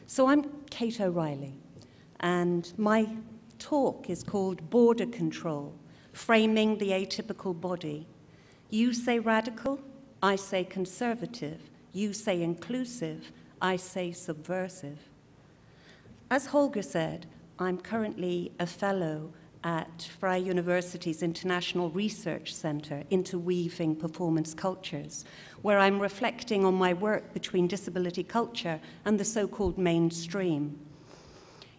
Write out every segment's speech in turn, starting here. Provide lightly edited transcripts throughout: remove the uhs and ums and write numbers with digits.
So I'm Kate O'Reilly, and my talk is called Border Control, Framing the Atypical Body. You say radical, I say conservative. You say inclusive, I say subversive. As Holger said, I'm currently a fellow at Freie University's International Research Center, Interweaving Performance Cultures, where I'm reflecting on my work between disability culture and the so-called mainstream.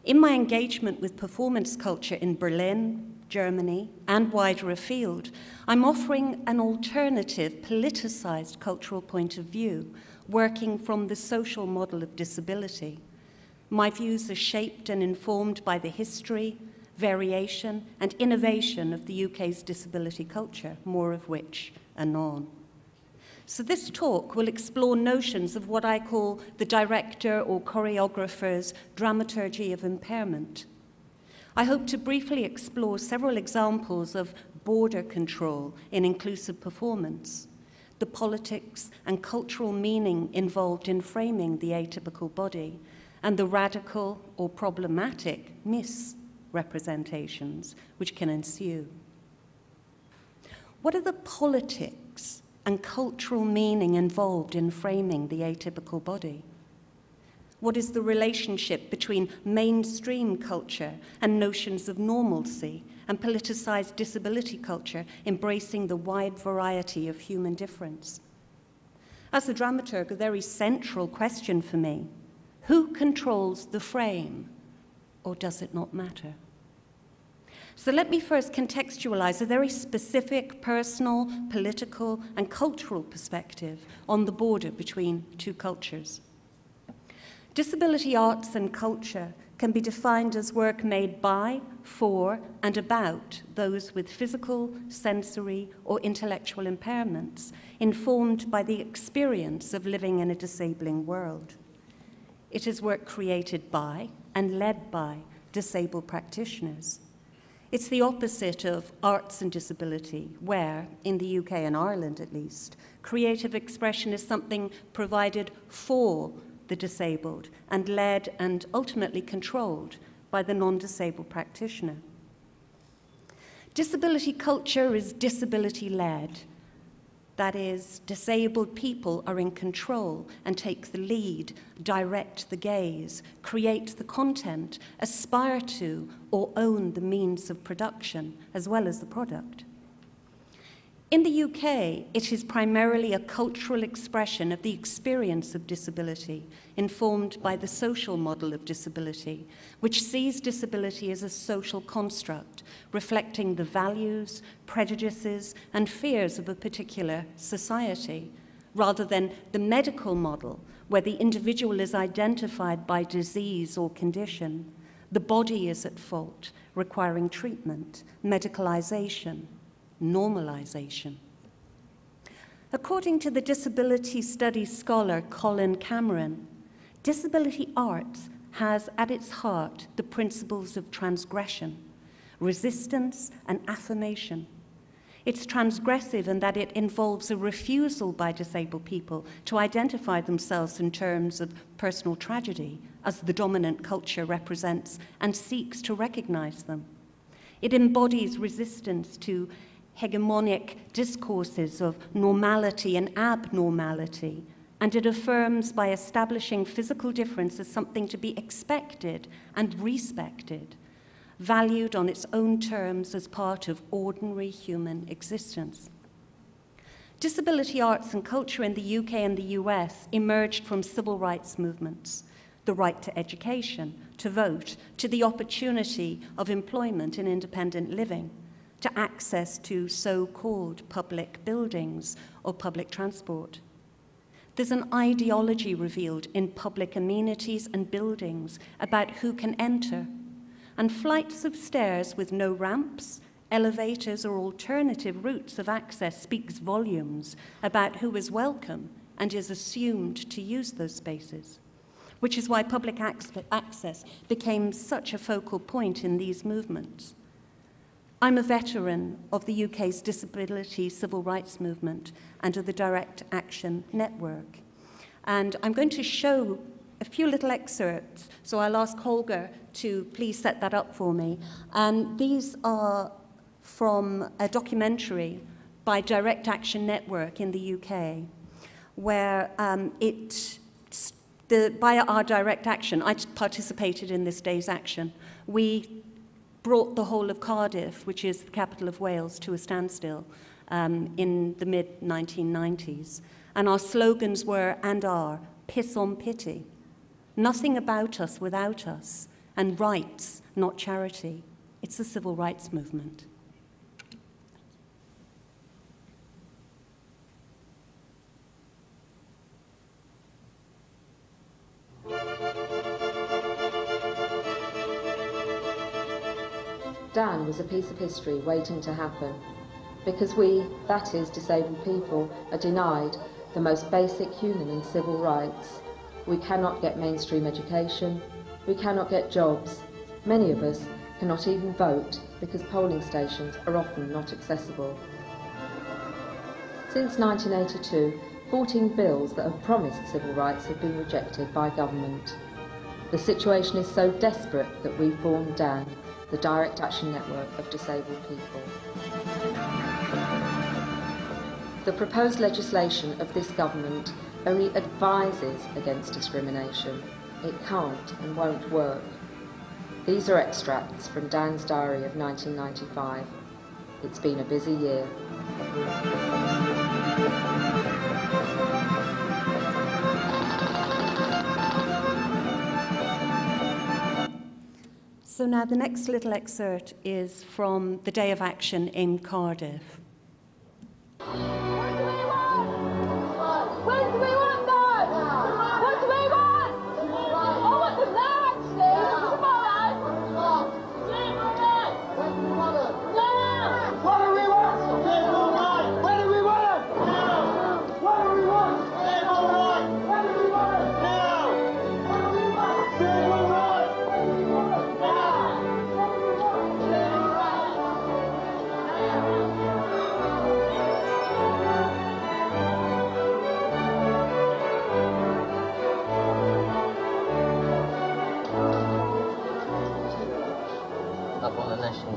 In my engagement with performance culture in Berlin, Germany, and wider afield, I'm offering an alternative, politicized cultural point of view, working from the social model of disability. My views are shaped and informed by the history, variation, and innovation of the UK's disability culture, more of which anon. So this talk will explore notions of what I call the director or choreographer's dramaturgy of impairment. I hope to briefly explore several examples of border control in inclusive performance, the politics and cultural meaning involved in framing the atypical body, and the radical or problematic misrepresentations which can ensue. What are the politics and cultural meaning involved in framing the atypical body? What is the relationship between mainstream culture and notions of normalcy and politicized disability culture embracing the wide variety of human difference? As a dramaturg, a very central question for me: who controls the frame, or does it not matter? So let me first contextualize a very specific personal, political, and cultural perspective on the border between two cultures. Disability arts and culture can be defined as work made by, for, and about those with physical, sensory, or intellectual impairments, informed by the experience of living in a disabling world. It is work created by and led by disabled practitioners. It's the opposite of arts and disability, where, in the UK and Ireland at least, creative expression is something provided for the disabled and led and ultimately controlled by the non-disabled practitioner. Disability culture is disability-led. That is, disabled people are in control and take the lead, direct the gaze, create the content, aspire to or own the means of production, as well as the product. In the UK, it is primarily a cultural expression of the experience of disability, informed by the social model of disability, which sees disability as a social construct, reflecting the values, prejudices, and fears of a particular society, rather than the medical model, where the individual is identified by disease or condition. The body is at fault, requiring treatment, medicalization, normalization. According to the disability studies scholar Colin Cameron, disability arts has at its heart the principles of transgression, resistance, and affirmation. It's transgressive in that it involves a refusal by disabled people to identify themselves in terms of personal tragedy, as the dominant culture represents and seeks to recognize them. It embodies resistance to hegemonic discourses of normality and abnormality, and it affirms by establishing physical difference as something to be expected and respected, valued on its own terms as part of ordinary human existence. Disability arts and culture in the UK and the US emerged from civil rights movements, the right to education, to vote, to the opportunity of employment and independent living, to access to so-called public buildings or public transport. There's an ideology revealed in public amenities and buildings about who can enter, and flights of stairs with no ramps, elevators, or alternative routes of access speaks volumes about who is welcome and is assumed to use those spaces, which is why public access became such a focal point in these movements. I'm a veteran of the UK's disability civil rights movement and of the Direct Action Network. And I'm going to show a few little excerpts, so I'll ask Holger to please set that up for me. These are from a documentary by Direct Action Network in the UK, where by our direct action, I participated in this day's action. We brought the whole of Cardiff, which is the capital of Wales, to a standstill in the mid-1990s. And our slogans were, and are, piss on pity, nothing about us without us, and rights, not charity. It's the civil rights movement. Dan was a piece of history waiting to happen, because we, that is, disabled people, are denied the most basic human and civil rights. We cannot get mainstream education, we cannot get jobs. Many of us cannot even vote because polling stations are often not accessible. Since 1982, 14 bills that have promised civil rights have been rejected by government. The situation is so desperate that we formed DAN, the Direct Action Network of Disabled People. The proposed legislation of this government only advises against discrimination. It can't and won't work. These are extracts from Dan's diary of 1995. It's been a busy year. So now the next little excerpt is from the Day of Action in Cardiff. What do we want? When do we want that? What do we want? I want them now, actually. Tomorrow. When do we want it? Now. What do we want? When do we want it? Now. What do we want? When do we want it? Now. What do we want? Civil rights.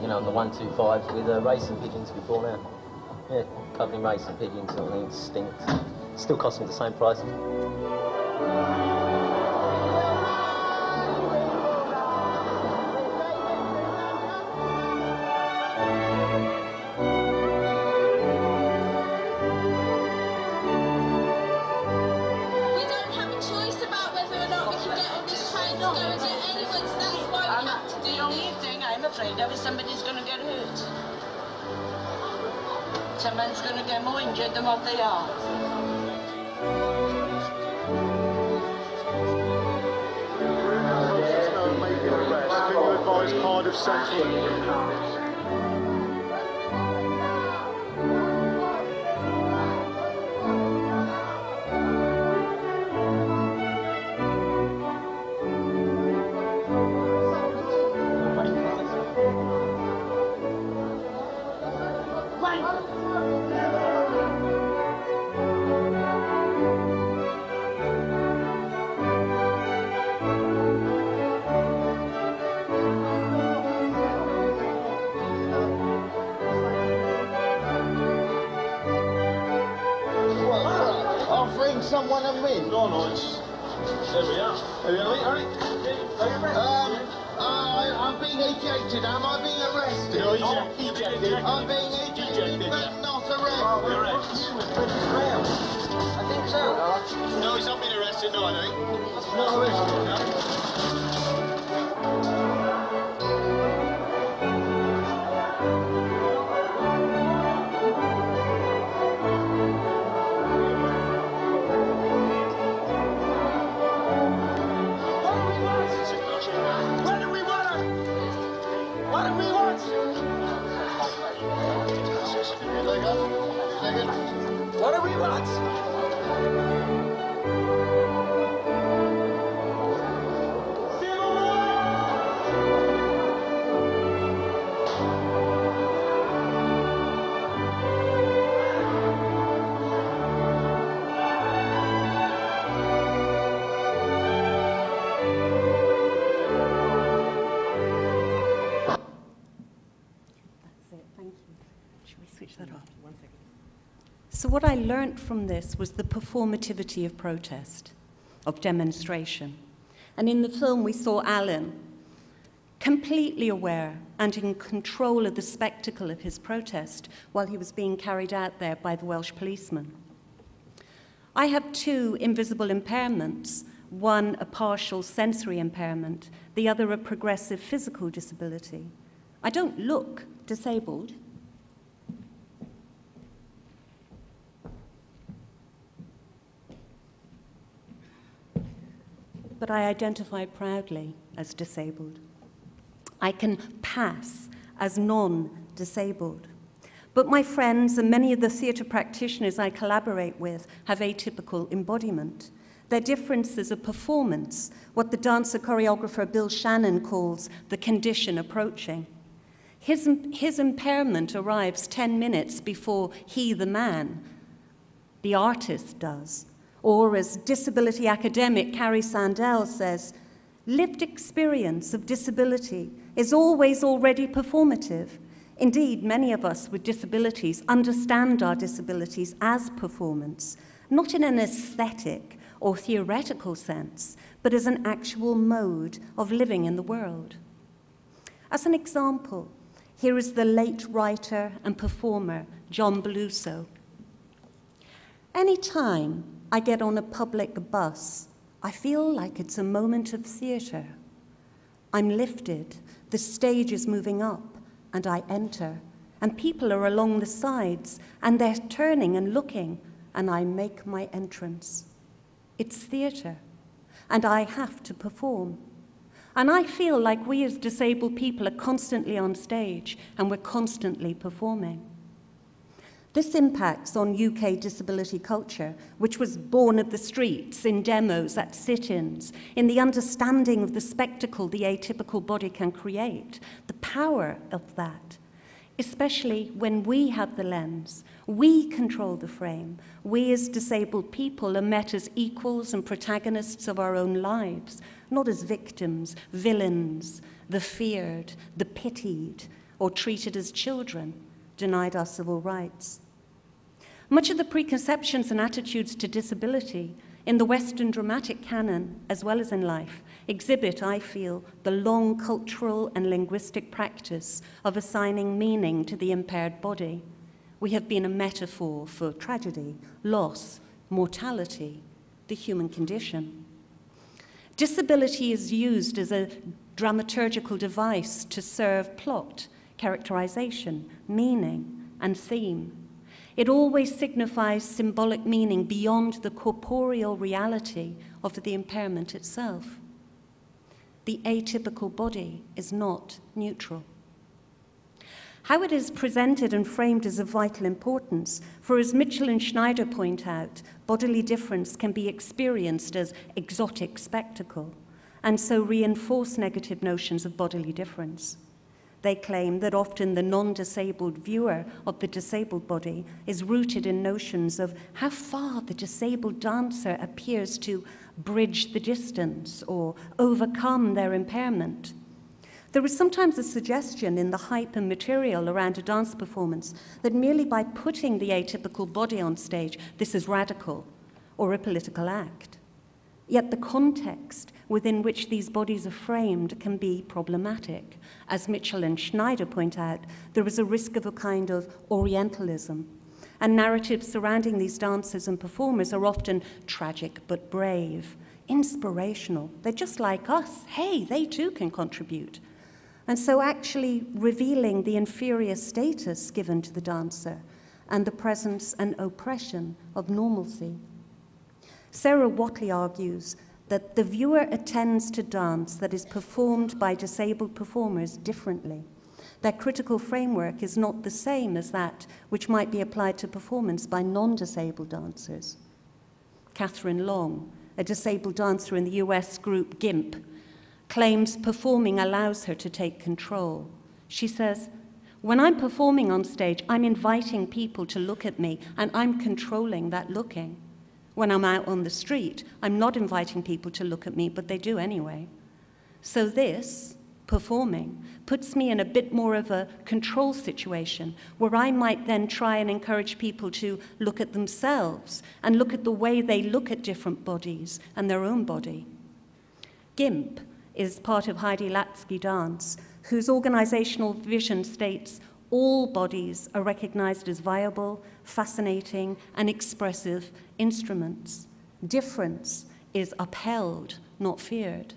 On the 125s with racing pigeons before now. Yeah, covering racing pigeons, I think it stinks. Still costs me the same price. Somebody's going to get hurt. Someone's going to get more injured than what they are. Making arrest. Can you advise Cardiff Central? Someone a win. No, no, it's... There we are. Are you all right? I'm being ejected. Am I being arrested? No, ejected. I'm being ejected, but not arrested. Oh, you're right. I think so. No, he's not been arrested, no, I think. He's not arrested. What do we want? So what I learnt from this was the performativity of protest, of demonstration. And in the film, we saw Alan completely aware and in control of the spectacle of his protest while he was being carried out there by the Welsh policeman. I have two invisible impairments, one a partial sensory impairment, the other a progressive physical disability. I don't look disabled. But I identify proudly as disabled. I can pass as non-disabled. But my friends and many of the theatre practitioners I collaborate with have atypical embodiment. Their differences are performance, what the dancer choreographer Bill Shannon calls the condition approaching. His impairment arrives 10 minutes before he, the man, the artist, does. Or as disability academic Carrie Sandell says, lived experience of disability is always already performative. Indeed, many of us with disabilities understand our disabilities as performance, not in an aesthetic or theoretical sense, but as an actual mode of living in the world. As an example, here is the late writer and performer John Beluso. Any time I get on a public bus, I feel like it's a moment of theatre. I'm lifted, the stage is moving up, and I enter, and people are along the sides, and they're turning and looking, and I make my entrance. It's theatre, and I have to perform. And I feel like we as disabled people are constantly on stage, and we're constantly performing. This impacts on UK disability culture, which was born of the streets, in demos, at sit-ins, in the understanding of the spectacle the atypical body can create, the power of that, especially when we have the lens, we control the frame, we as disabled people are met as equals and protagonists of our own lives, not as victims, villains, the feared, the pitied, or treated as children, denied our civil rights. Much of the preconceptions and attitudes to disability in the Western dramatic canon, as well as in life, exhibit, I feel, the long cultural and linguistic practice of assigning meaning to the impaired body. We have been a metaphor for tragedy, loss, mortality, the human condition. Disability is used as a dramaturgical device to serve plot, characterization, meaning, and theme. It always signifies symbolic meaning beyond the corporeal reality of the impairment itself. The atypical body is not neutral. How it is presented and framed is of vital importance, for as Mitchell and Schneider point out, bodily difference can be experienced as exotic spectacle, and so reinforce negative notions of bodily difference. They claim that often the non-disabled viewer of the disabled body is rooted in notions of how far the disabled dancer appears to bridge the distance or overcome their impairment. There is sometimes a suggestion in the hype and material around a dance performance that merely by putting the atypical body on stage, this is radical or a political act. Yet the context within which these bodies are framed can be problematic. As Mitchell and Schneider point out, there is a risk of a kind of Orientalism, and narratives surrounding these dancers and performers are often tragic but brave, inspirational. They're just like us. Hey, they too can contribute. And so actually revealing the inferior status given to the dancer and the presence and oppression of normalcy. Sarah Watley argues that the viewer attends to dance that is performed by disabled performers differently. Their critical framework is not the same as that which might be applied to performance by non-disabled dancers. Catherine Long, a disabled dancer in the US group GIMP, claims performing allows her to take control. She says, "When I'm performing on stage, I'm inviting people to look at me, and I'm controlling that looking. When I'm out on the street, I'm not inviting people to look at me, but they do anyway. So this, performing puts me in a bit more of a control situation where I might then try and encourage people to look at themselves and look at the way they look at different bodies and their own body. GIMP is part of Heidi Latsky Dance, whose organizational vision states all bodies are recognized as viable, fascinating, and expressive instruments. Difference is upheld, not feared.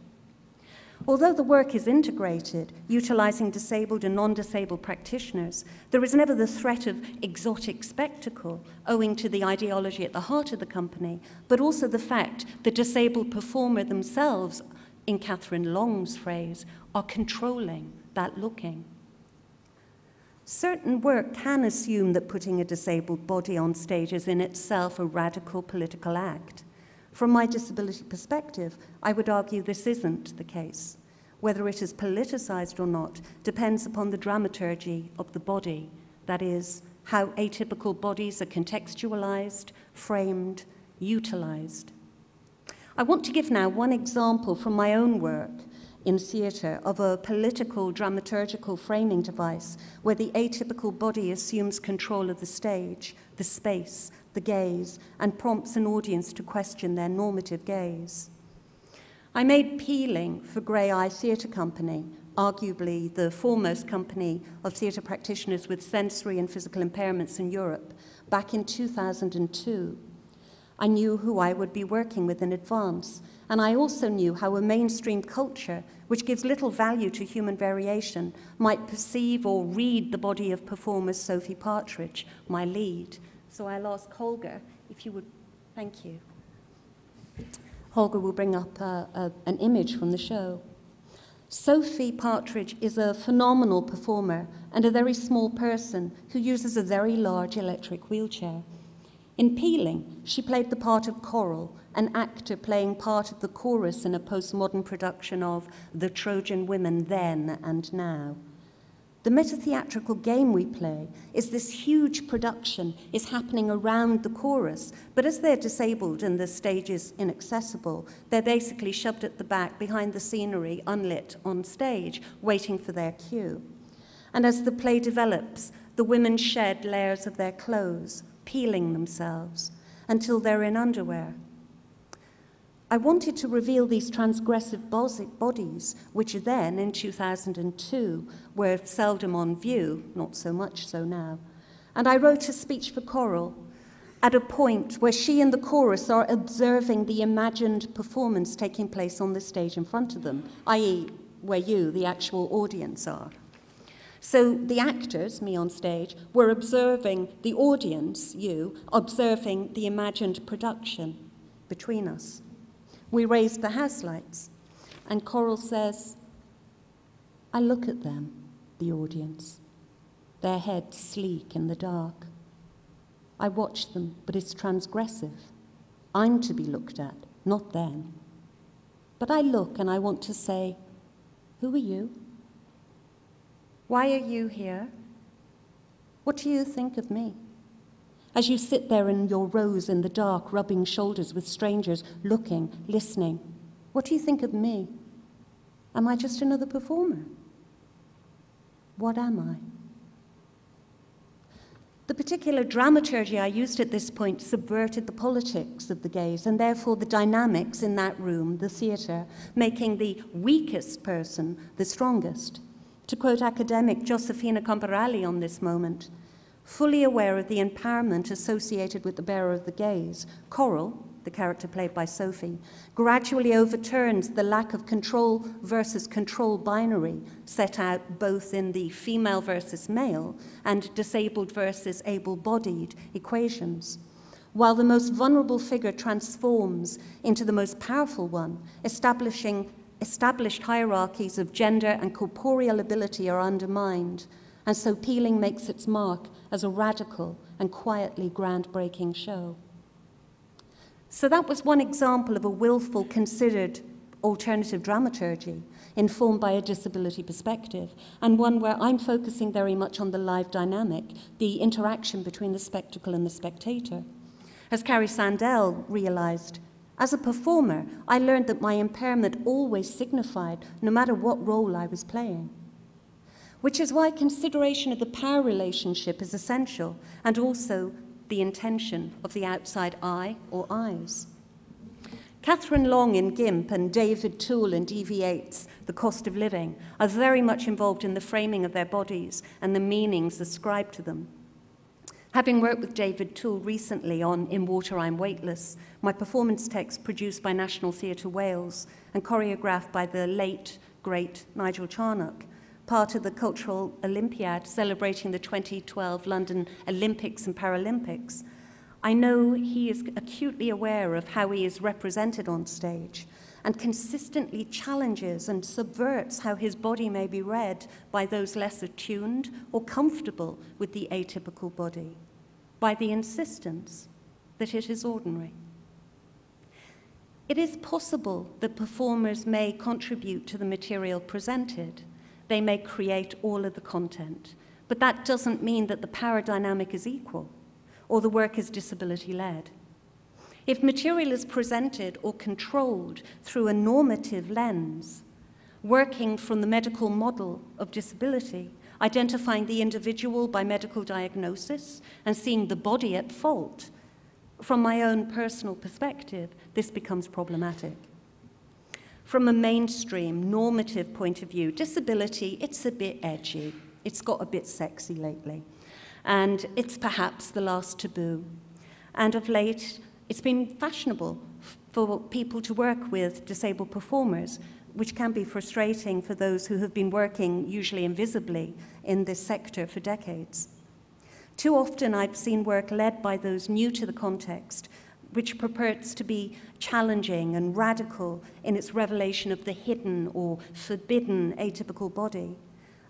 Although the work is integrated, utilizing disabled and non-disabled practitioners, there is never the threat of exotic spectacle owing to the ideology at the heart of the company, but also the fact that disabled performers themselves, in Catherine Long's phrase, are controlling that looking. Certain work can assume that putting a disabled body on stage is in itself a radical political act. From my disability perspective, I would argue this isn't the case. Whether it is politicized or not depends upon the dramaturgy of the body, that is, how atypical bodies are contextualized, framed, utilized. I want to give now one example from my own work in theatre of a political dramaturgical framing device where the atypical body assumes control of the stage, the space, the gaze, and prompts an audience to question their normative gaze. I made Peeling for Grey Eye Theatre Company, arguably the foremost company of theatre practitioners with sensory and physical impairments in Europe, back in 2002. I knew who I would be working with in advance, and I also knew how a mainstream culture, which gives little value to human variation, might perceive or read the body of performer Sophie Partridge, my lead. So I'll ask Holger if you would, thank you. Holger will bring up an image from the show. Sophie Partridge is a phenomenal performer and a very small person who uses a very large electric wheelchair. In Peeling, she played the part of Coral, an actor playing part of the chorus in a postmodern production of The Trojan Women Then and Now. The meta-theatrical game we play is this huge production is happening around the chorus, but as they're disabled and the stage is inaccessible, they're basically shoved at the back behind the scenery, unlit on stage, waiting for their cue. And as the play develops, the women shed layers of their clothes, peeling themselves until they're in underwear. I wanted to reveal these transgressive bodies, which then, in 2002, were seldom on view, not so much so now. And I wrote a speech for Coral at a point where she and the chorus are observing the imagined performance taking place on the stage in front of them, i.e., where you, the actual audience, are. So the actors, me on stage, were observing the audience, you, observing the imagined production between us. We raised the house lights, and Coral says, I look at them, the audience, their heads sleek in the dark. I watch them, but it's transgressive. I'm to be looked at, not them. But I look and I want to say, who are you? Why are you here? What do you think of me? As you sit there in your rows in the dark, rubbing shoulders with strangers, looking, listening, what do you think of me? Am I just another performer? What am I? The particular dramaturgy I used at this point subverted the politics of the gaze and therefore the dynamics in that room, the theatre, making the weakest person the strongest. To quote academic Josefina Camparelli on this moment, fully aware of the empowerment associated with the bearer of the gaze, Coral, the character played by Sophie, gradually overturns the lack of control versus control binary set out both in the female versus male and disabled versus able-bodied equations, while the most vulnerable figure transforms into the most powerful one, established hierarchies of gender and corporeal ability are undermined, and so Peeling makes its mark as a radical and quietly groundbreaking show. So that was one example of a willful, considered alternative dramaturgy informed by a disability perspective, and one where I'm focusing very much on the live dynamic, the interaction between the spectacle and the spectator. As Carrie Sandel realized, As a performer, I learned that my impairment always signified no matter what role I was playing, which is why consideration of the power relationship is essential, and also the intention of the outside eye or eyes. Catherine Long in GIMP and David Toole in DV8's The Cost of Living are very much involved in the framing of their bodies and the meanings ascribed to them. Having worked with David Toole recently on In Water I'm Weightless, my performance text produced by National Theatre Wales and choreographed by the late, great Nigel Charnock, part of the Cultural Olympiad celebrating the 2012 London Olympics and Paralympics, I know he is acutely aware of how he is represented on stage and consistently challenges and subverts how his body may be read by those less attuned or comfortable with the atypical body, by the insistence that it is ordinary. It is possible that performers may contribute to the material presented. They may create all of the content, but that doesn't mean that the power dynamic is equal or the work is disability-led. If material is presented or controlled through a normative lens, working from the medical model of disability, identifying the individual by medical diagnosis and seeing the body at fault, from my own personal perspective, this becomes problematic. From a mainstream, normative point of view, disability, it's a bit edgy. It's got a bit sexy lately. And it's perhaps the last taboo. And of late, it's been fashionable for people to work with disabled performers, which can be frustrating for those who have been working, usually invisibly, in this sector for decades. Too often, I've seen work led by those new to the context, which purports to be challenging and radical in its revelation of the hidden or forbidden atypical body.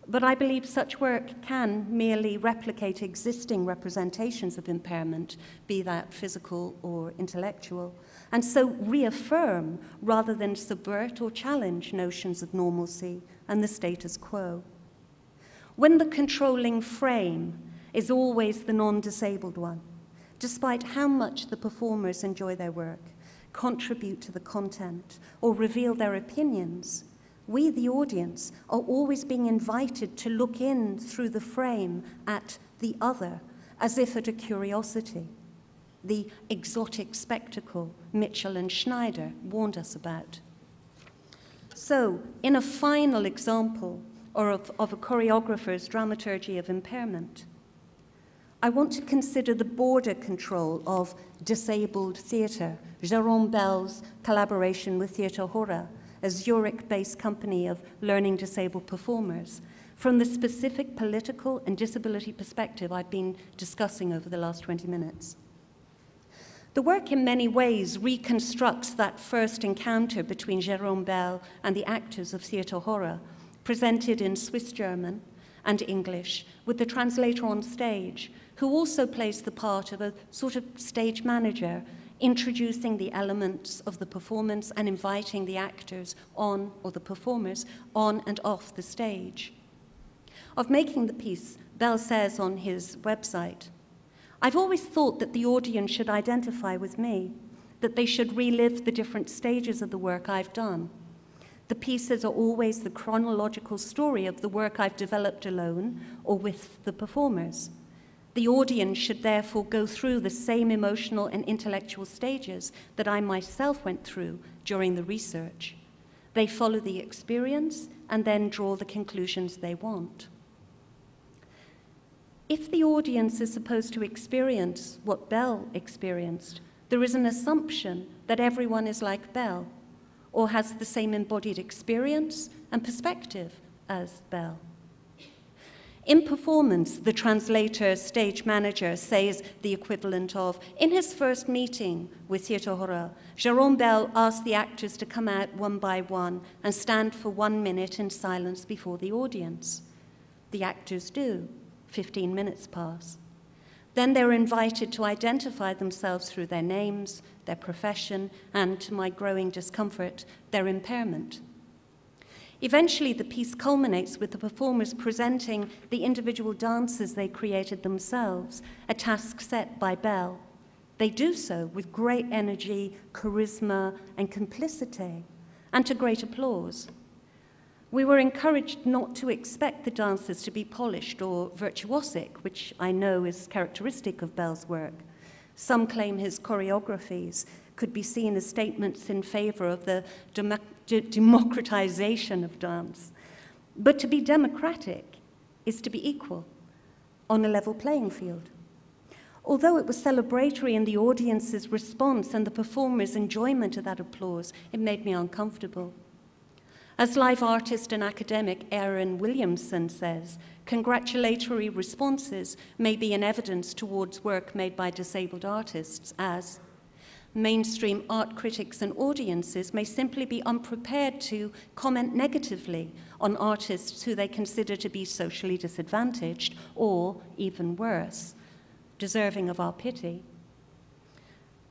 But I believe such work can merely replicate existing representations of impairment, be that physical or intellectual, and so reaffirm rather than subvert or challenge notions of normalcy and the status quo. When the controlling frame is always the non-disabled one, despite how much the performers enjoy their work, contribute to the content, or reveal their opinions, we, the audience, are always being invited to look in through the frame at the other, as if at a curiosity, the exotic spectacle Mitchell and Schneider warned us about. So, in a final example of a choreographer's dramaturgy of impairment, I want to consider the border control of disabled theatre, Jérôme Bell's collaboration with Theatre Hora, a Zurich-based company of learning disabled performers, from the specific political and disability perspective I've been discussing over the last 20 minutes. The work in many ways reconstructs that first encounter between Jérôme Bell and the actors of Theatre Hora, presented in Swiss German and English, with the translator on stage, who also plays the part of a sort of stage manager, introducing the elements of the performance and inviting the actors on, or the performers, on and off the stage. Of making the piece, Bell says on his website, "I've always thought that the audience should identify with me, that they should relive the different stages of the work I've done. The pieces are always the chronological story of the work I've developed alone or with the performers. The audience should therefore go through the same emotional and intellectual stages that I myself went through during the research. They follow the experience and then draw the conclusions they want." If the audience is supposed to experience what Bell experienced, there is an assumption that everyone is like Bell or has the same embodied experience and perspective as Bell. In performance, the translator, stage manager, says the equivalent of, in his first meeting with Theatre Hora, Jérôme Bell asked the actors to come out one by one and stand for 1 minute in silence before the audience. The actors do. 15 minutes pass. Then they're invited to identify themselves through their names, their profession, and, to my growing discomfort, their impairment. Eventually, the piece culminates with the performers presenting the individual dances they created themselves, a task set by Bell. They do so with great energy, charisma, and complicity, and to great applause. We were encouraged not to expect the dancers to be polished or virtuosic, which I know is characteristic of Bell's work. Some claim his choreographies could be seen as statements in favor of the democratization of dance. But to be democratic is to be equal on a level playing field. Although it was celebratory in the audience's response and the performer's enjoyment of that applause, it made me uncomfortable. As live artist and academic Aaron Williamson says, congratulatory responses may be an evidence towards work made by disabled artists, as mainstream art critics and audiences may simply be unprepared to comment negatively on artists who they consider to be socially disadvantaged or, even worse, deserving of our pity.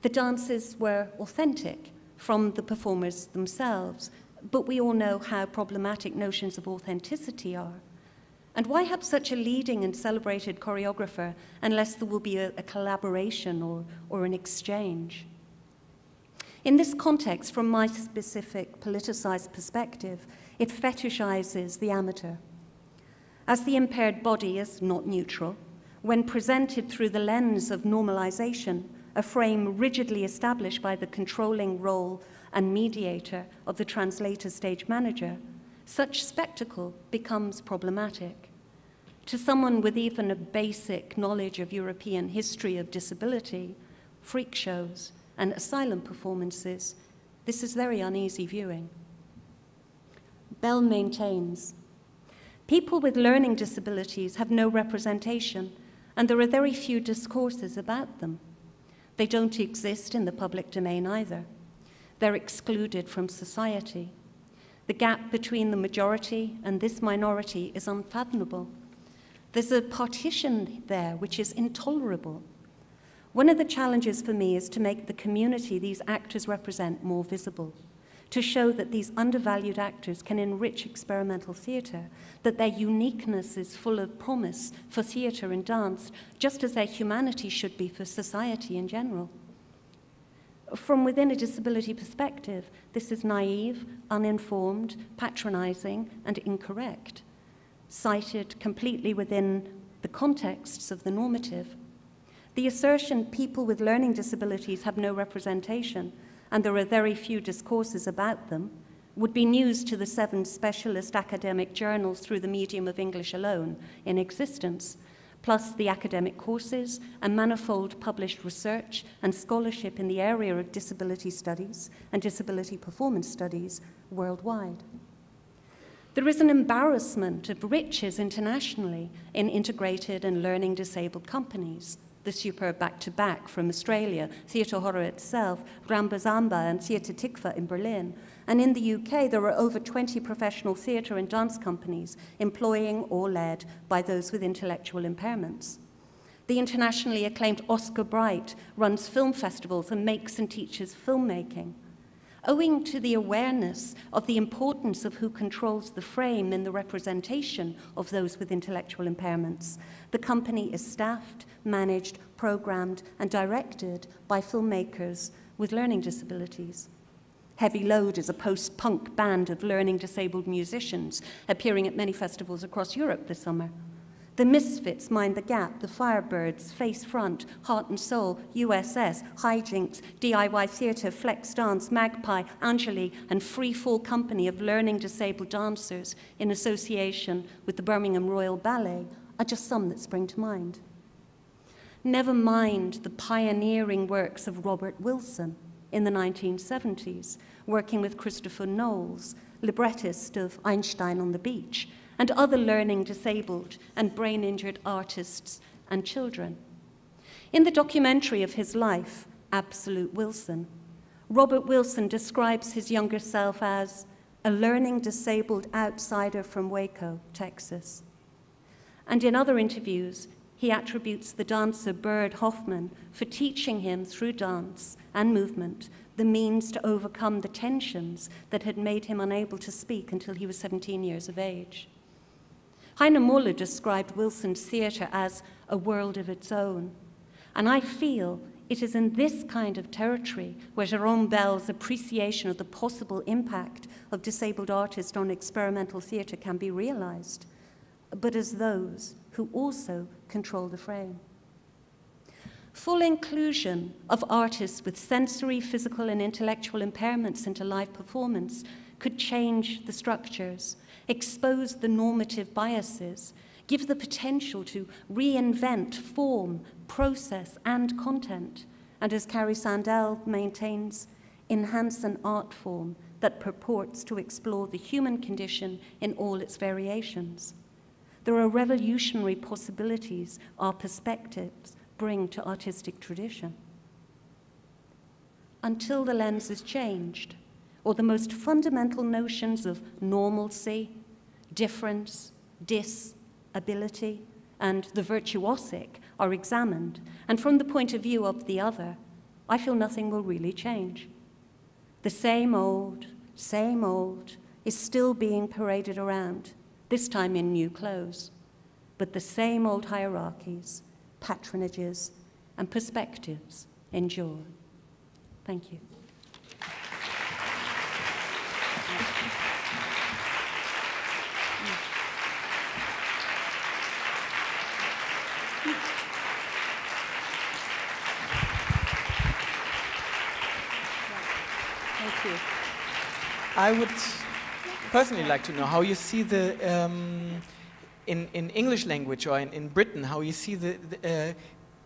The dances were authentic from the performers themselves, but we all know how problematic notions of authenticity are. And why have such a leading and celebrated choreographer unless there will be a collaboration or an exchange? In this context, from my specific politicized perspective, it fetishizes the amateur. As the impaired body is not neutral, when presented through the lens of normalization, a frame rigidly established by the controlling role and mediator of the translator stage manager, such spectacle becomes problematic. To someone with even a basic knowledge of European history of disability, freak shows, and asylum performances, this is very uneasy viewing. Bell maintains, people with learning disabilities have no representation, and there are very few discourses about them. They don't exist in the public domain either. They're excluded from society. The gap between the majority and this minority is unfathomable. There's a partition there which is intolerable. One of the challenges for me is to make the community these actors represent more visible, to show that these undervalued actors can enrich experimental theatre, that their uniqueness is full of promise for theatre and dance, just as their humanity should be for society in general. From within a disability perspective, this is naive, uninformed, patronizing, and incorrect, cited completely within the contexts of the normative. The assertion people with learning disabilities have no representation and there are very few discourses about them would be news to the 7 specialist academic journals through the medium of English alone in existence, plus the academic courses and manifold published research and scholarship in the area of disability studies and disability performance studies worldwide. There is an embarrassment of riches internationally in integrated and learning disabled companies. The superb back-to-back from Australia, Theatre Horror itself, Rambazamba and Theatre Tikva in Berlin. And in the UK, there are over 20 professional theatre and dance companies employing or led by those with intellectual impairments. The internationally acclaimed Oscar Bright runs film festivals and makes and teaches filmmaking. Owing to the awareness of the importance of who controls the frame in the representation of those with intellectual impairments, the company is staffed, managed, programmed, and directed by filmmakers with learning disabilities. Heavy Load is a post-punk band of learning disabled musicians appearing at many festivals across Europe this summer. The Misfits, Mind the Gap, The Firebirds, Face Front, Heart and Soul, USS, Hijinks, DIY Theatre, Flex Dance, Magpie, Angeli, and Free Fall Company of learning disabled dancers in association with the Birmingham Royal Ballet are just some that spring to mind. Never mind the pioneering works of Robert Wilson in the 1970s, working with Christopher Knowles, librettist of Einstein on the Beach, and other learning disabled and brain-injured artists and children. In the documentary of his life, Absolute Wilson, Robert Wilson describes his younger self as a learning disabled outsider from Waco, Texas. And in other interviews, he attributes the dancer Bird Hoffman for teaching him through dance and movement the means to overcome the tensions that had made him unable to speak until he was 17 years of age. Heine Muller described Wilson's theatre as a world of its own, and I feel it is in this kind of territory where Jerome Bell's appreciation of the possible impact of disabled artists on experimental theatre can be realized, but as those who also control the frame. Full inclusion of artists with sensory, physical, and intellectual impairments into live performance could change the structures, expose the normative biases, give the potential to reinvent form, process, and content, and as Carrie Sandel maintains, enhance an art form that purports to explore the human condition in all its variations. There are revolutionary possibilities our perspectives bring to artistic tradition. Until the lens is changed, or the most fundamental notions of normalcy, difference, disability, and the virtuosic are examined, and from the point of view of the other, I feel nothing will really change. The same old is still being paraded around, this time in new clothes, but the same old hierarchies, patronages, and perspectives endure. Thank you. Thank you. I would personally like to know how you see the in English language or in Britain, how you see the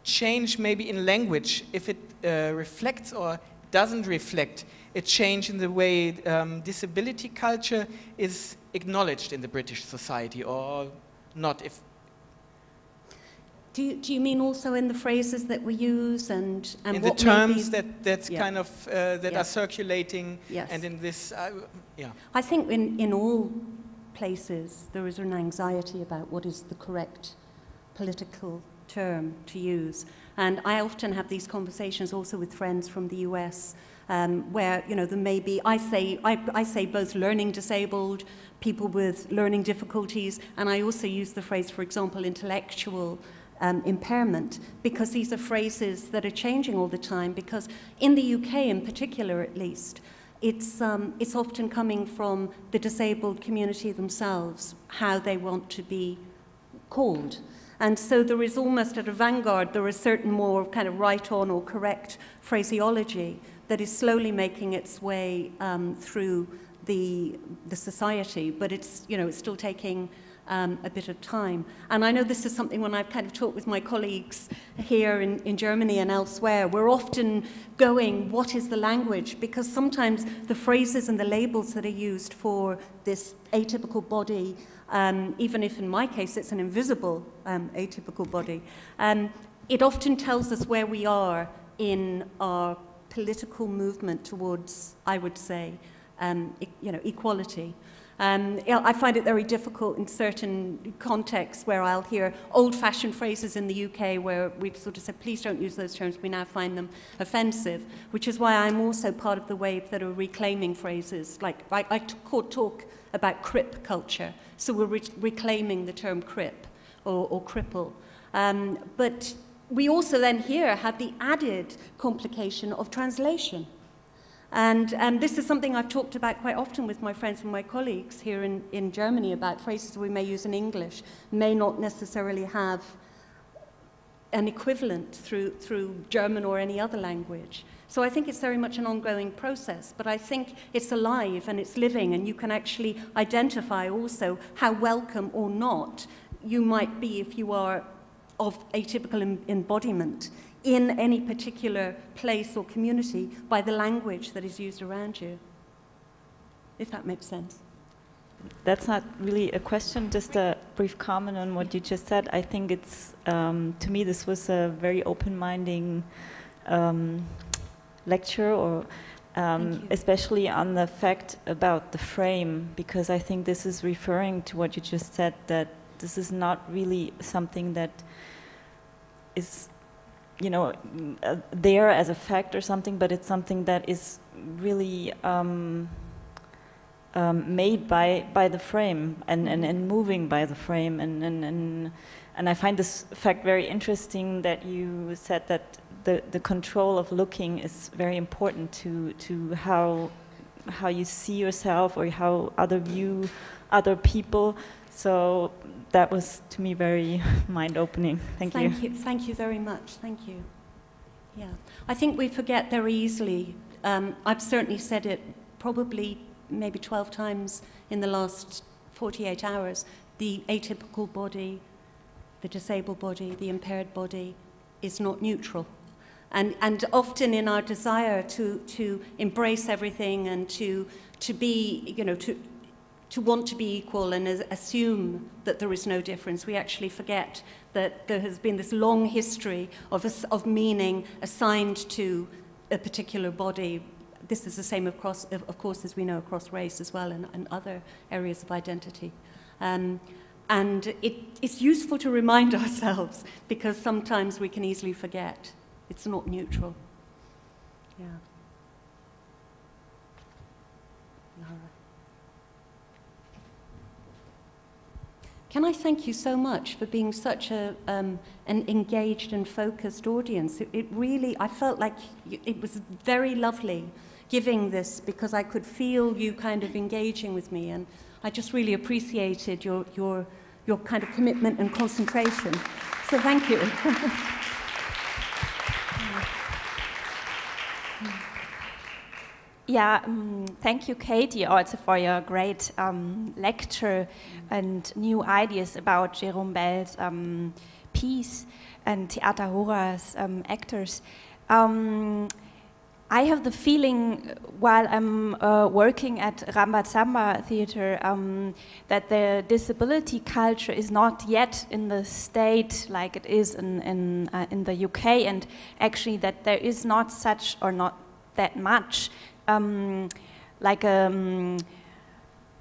change maybe in language, if it reflects or doesn't reflect a change in the way disability culture is acknowledged in the British society or not. If Do you mean also in the phrases that we use and in what the terms maybe, that's yeah. kind of that Yeah. are circulating, Yes. and in this, yeah. I think in all places there is an anxiety about what is the correct political term to use. And I often have these conversations also with friends from the US, where, you know, there may be, I say both learning disabled, people with learning difficulties, and I also use the phrase, for example, intellectual impairment, because these are phrases that are changing all the time, because in the UK in particular at least, it's often coming from the disabled community themselves, how they want to be called. And so there is almost at a vanguard, there is certain more kind of right-on or correct phraseology that is slowly making its way through the society, but it's, you know, it's still taking a bit of time. And I know this is something when I've kind of talked with my colleagues here in Germany and elsewhere, we're often going, what is the language? Because sometimes the phrases and the labels that are used for this atypical body, even if in my case it's an invisible atypical body, it often tells us where we are in our political movement towards, I would say, you know, equality. I find it very difficult in certain contexts where I'll hear old-fashioned phrases in the UK where we've sort of said, please don't use those terms, we now find them offensive, which is why I'm also part of the wave that are reclaiming phrases. Like, I talk about crip culture, so we're reclaiming the term crip or cripple. But we also then here have the added complication of translation. And this is something I've talked about quite often with my friends and my colleagues here in Germany about phrases we may use in English, may not necessarily have an equivalent through German or any other language. So I think it's very much an ongoing process, but I think it's alive and it's living, and you can actually identify also how welcome or not you might be if you are of atypical embodiment in any particular place or community by the language that is used around you, if that makes sense. That's not really a question, just a brief comment on what you just said. I think it's, to me, this was a very open-minding lecture, or especially on the fact about the frame, because I think this is referring to what you just said, that this is not really something that is, you know, there as a fact or something, but it's something that is really made by the frame and moving by the frame, and I find this fact very interesting that you said that the control of looking is very important to how you see yourself or how other view other people. So that was to me very mind-opening. Thank you. Thank you very much. Thank you. Yeah, I think we forget very easily. I've certainly said it probably maybe 12 times in the last 48 hours. The atypical body, the disabled body, the impaired body is not neutral. And often in our desire to embrace everything and to be, you know, to want to be equal and assume that there is no difference, we actually forget that there has been this long history of meaning assigned to a particular body. This is the same across, of course, as we know, across race as well and other areas of identity. And it's useful to remind ourselves because sometimes we can easily forget. It's not neutral. Yeah. Can I thank you so much for being such an engaged and focused audience? It really, I felt like it was very lovely giving this because I could feel you kind of engaging with me, and I just really appreciated your kind of commitment and concentration. So thank you. Yeah, thank you, Katie, also for your great lecture and new ideas about Jérôme Bell's piece and Theater Hora's actors. I have the feeling, while I'm working at Rambazamba Theatre, that the disability culture is not yet in the state like it is in the UK, and actually that there is not such or not that much like a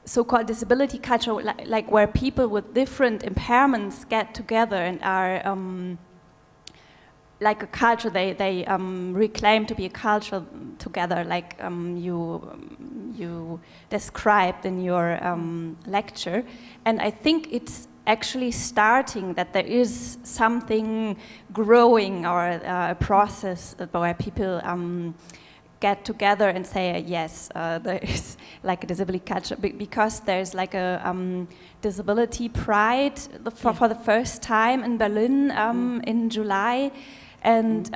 so-called disability culture, like where people with different impairments get together and are like a culture. They reclaim to be a culture together, like you described in your lecture. And I think it's actually starting that there is something growing or a process where people get together and say, yes, there is like a disability culture, because there's like a disability pride for the first time in Berlin in July. And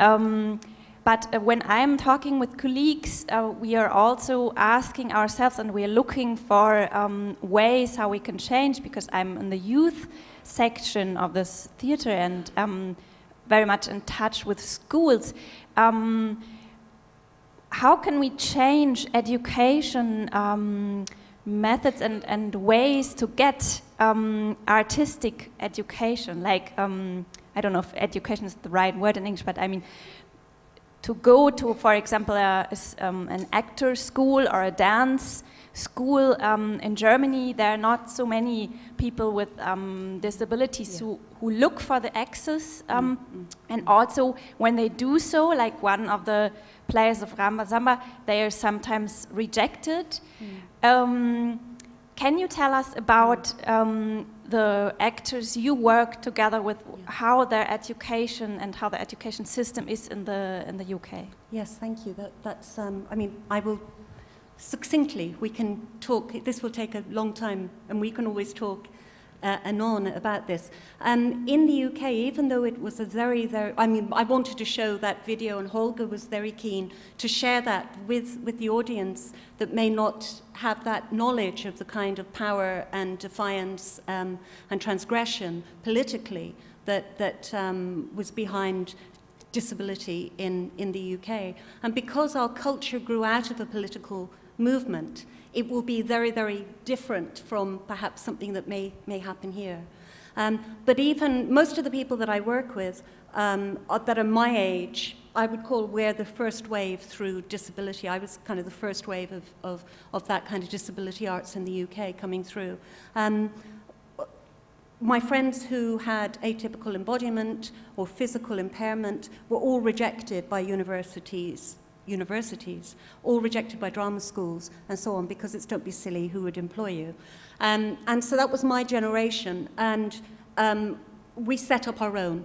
but when I'm talking with colleagues, we are also asking ourselves, and we are looking for ways how we can change, because I'm in the youth section of this theater and very much in touch with schools. How can we change education methods and ways to get artistic education? Like, I don't know if education is the right word in English, but I mean, to go to, for example, an actor school or a dance school in Germany, there are not so many people with disabilities who look for the access, and also when they do so, like one of the players of Rambazamba, they are sometimes rejected. Can you tell us about the actors you work together with, how their education and how the education system is in the UK? Yes, thank you. That's I mean, I will succinctly, we can talk, this will take a long time, and we can always talk anon about this. In the UK, even though it was a very, I mean, I wanted to show that video, and Holger was very keen to share that with the audience that may not have that knowledge of the kind of power and defiance and transgression politically that was behind disability in the UK. And because our culture grew out of a political movement, it will be very, very different from perhaps something that may happen here. But even most of the people that I work with that are my age, I would call we're the first wave through disability. I was kind of the first wave of that kind of disability arts in the UK coming through. My friends who had atypical embodiment or physical impairment were all rejected by universities, all rejected by drama schools and so on, because it's don't be silly, who would employ you? And so that was my generation, and we set up our own,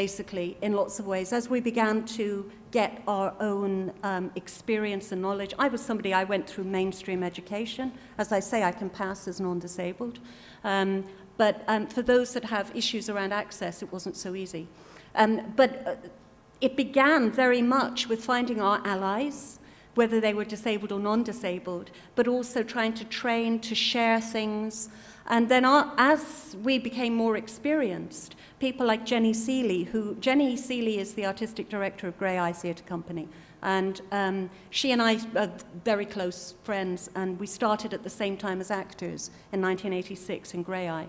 basically, in lots of ways. As we began to get our own experience and knowledge, I went through mainstream education. As I say, I can pass as non-disabled. But for those that have issues around access, it wasn't so easy. It began very much with finding our allies, whether they were disabled or non-disabled, but also trying to train, to share things. And then as we became more experienced, people like Jenny Seeley is the artistic director of Grey Eye Theatre Company. And she and I are very close friends, and we started at the same time as actors in 1986 in Grey Eye.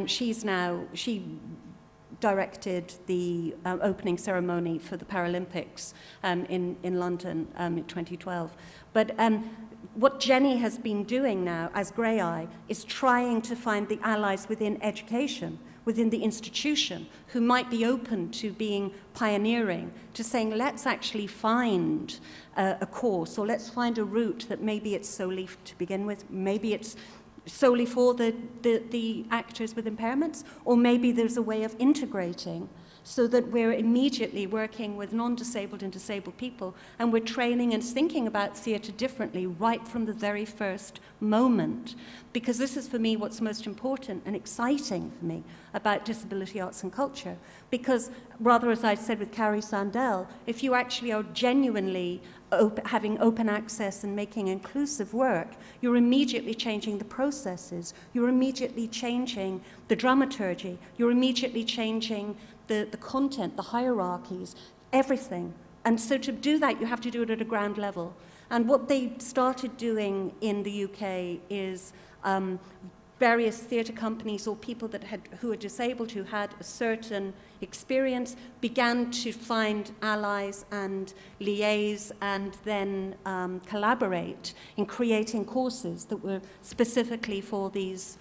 She directed the opening ceremony for the Paralympics in London in 2012. But what Jenny has been doing now as Grey Eye is trying to find the allies within education, within the institution, who might be open to being pioneering, to saying, let's actually find a course, or let's find a route that maybe it's solely to begin with, maybe it's solely for the actors with impairments, or maybe there's a way of integrating so that we're immediately working with non-disabled and disabled people, and we're training and thinking about theatre differently right from the very first moment. Because this is, for me, what's most important and exciting for me about disability arts and culture. Because, rather as I said with Carrie Sandel, if you actually are genuinely having open access and making inclusive work, you're immediately changing the processes, you're immediately changing the dramaturgy, you're immediately changing the content, the hierarchies, everything. And so to do that, you have to do it at a ground level. And what they started doing in the UK is various theatre companies or people who are disabled, who had a certain experience, began to find allies and liaise and then collaborate in creating courses that were specifically for these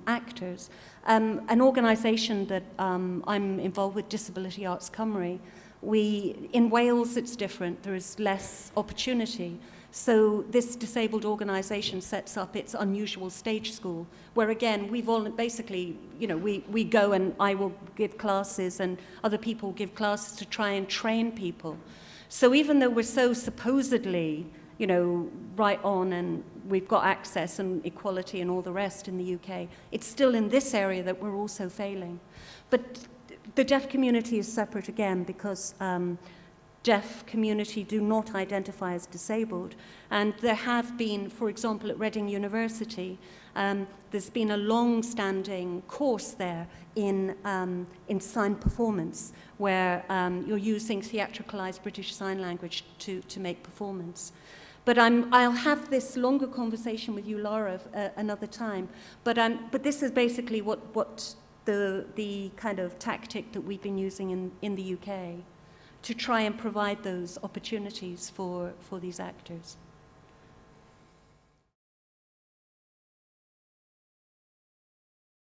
actors. An organisation that I'm involved with, Disability Arts Cymru, in Wales it's different, there is less opportunity. So this disabled organisation sets up its unusual stage school, where again, we've all basically, we go and I will give classes and other people give classes to try and train people. So even though we're so supposedly, right on and we've got access and equality and all the rest in the UK, it's still in this area that we're also failing. But the deaf community is separate again because deaf community do not identify as disabled. And there have been, for example, at Reading University, there's been a long-standing course there in sign performance, where you're using theatricalized British Sign Language to make performance. But I'll have this longer conversation with you, Laura, another time. But this is basically what the kind of tactic that we've been using in the UK to try and provide those opportunities for these actors.